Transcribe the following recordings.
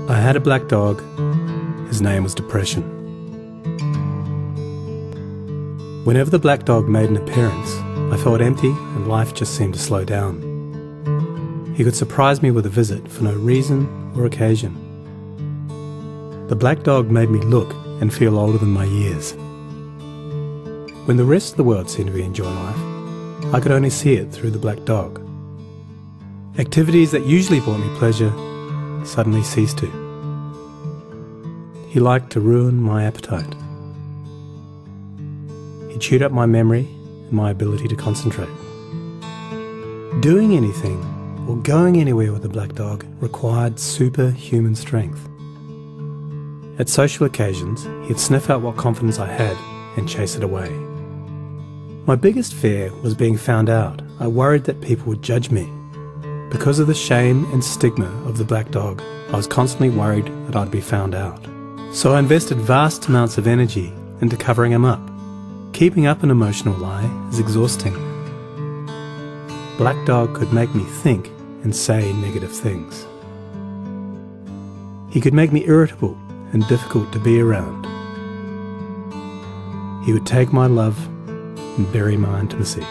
I had a black dog. His name was Depression. Whenever the black dog made an appearance, I felt empty and life just seemed to slow down. He could surprise me with a visit for no reason or occasion. The black dog made me look and feel older than my years. When the rest of the world seemed to be enjoying life, I could only see it through the black dog. Activities that usually brought me pleasure suddenly ceased to. He liked to ruin my appetite. He chewed up my memory and my ability to concentrate. Doing anything or going anywhere with the black dog required superhuman strength. At social occasions, he'd sniff out what confidence I had and chase it away. My biggest fear was being found out. I worried that people would judge me. Because of the shame and stigma of the black dog, I was constantly worried that I'd be found out. So I invested vast amounts of energy into covering him up. Keeping up an emotional lie is exhausting. Black dog could make me think and say negative things. He could make me irritable and difficult to be around. He would take my love and bury my intimacy.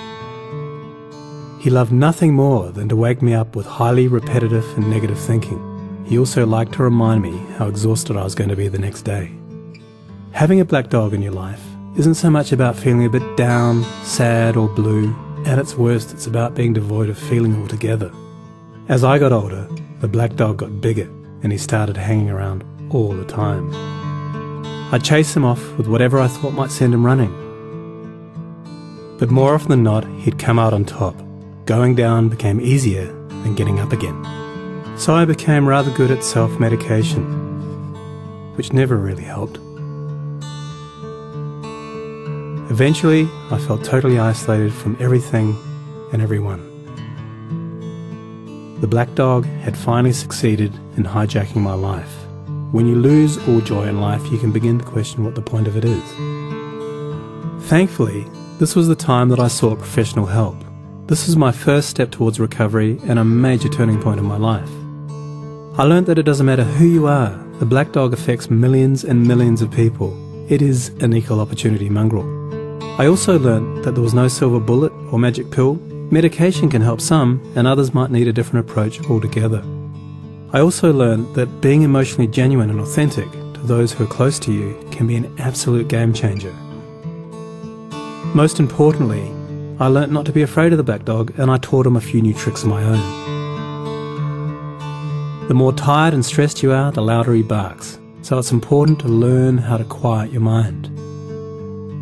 He loved nothing more than to wake me up with highly repetitive and negative thinking. He also liked to remind me how exhausted I was going to be the next day. Having a black dog in your life isn't so much about feeling a bit down, sad or blue. At its worst, it's about being devoid of feeling altogether. As I got older, the black dog got bigger and he started hanging around all the time. I'd chase him off with whatever I thought might send him running. But more often than not, he'd come out on top. Going down became easier than getting up again. So I became rather good at self-medication, which never really helped. Eventually, I felt totally isolated from everything and everyone. The black dog had finally succeeded in hijacking my life. When you lose all joy in life, you can begin to question what the point of it is. Thankfully, this was the time that I sought professional help. This was my first step towards recovery and a major turning point in my life. I learned that it doesn't matter who you are, the black dog affects millions and millions of people. It is an equal opportunity mongrel. I also learned that there was no silver bullet or magic pill. Medication can help some, and others might need a different approach altogether. I also learned that being emotionally genuine and authentic to those who are close to you can be an absolute game changer. Most importantly, I learnt not to be afraid of the black dog, and I taught him a few new tricks of my own. The more tired and stressed you are, the louder he barks, so it's important to learn how to quiet your mind.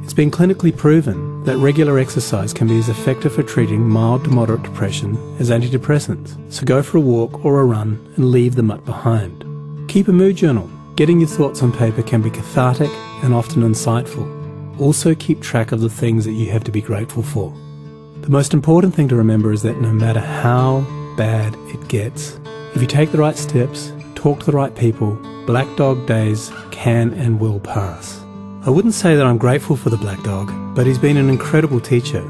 It's been clinically proven that regular exercise can be as effective for treating mild to moderate depression as antidepressants, so go for a walk or a run and leave the mutt behind. Keep a mood journal. Getting your thoughts on paper can be cathartic and often insightful. Also keep track of the things that you have to be grateful for. The most important thing to remember is that no matter how bad it gets, if you take the right steps, talk to the right people, black dog days can and will pass. I wouldn't say that I'm grateful for the black dog, but he's been an incredible teacher.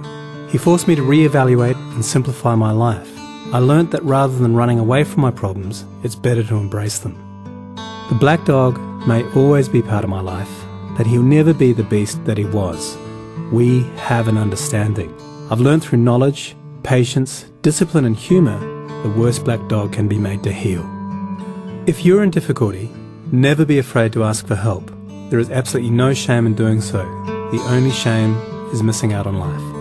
He forced me to reevaluate and simplify my life. I learnt that rather than running away from my problems, it's better to embrace them. The black dog may always be part of my life, but he'll never be the beast that he was. We have an understanding. I've learned through knowledge, patience, discipline and humour, the worst black dog can be made to heal. If you're in difficulty, never be afraid to ask for help. There is absolutely no shame in doing so. The only shame is missing out on life.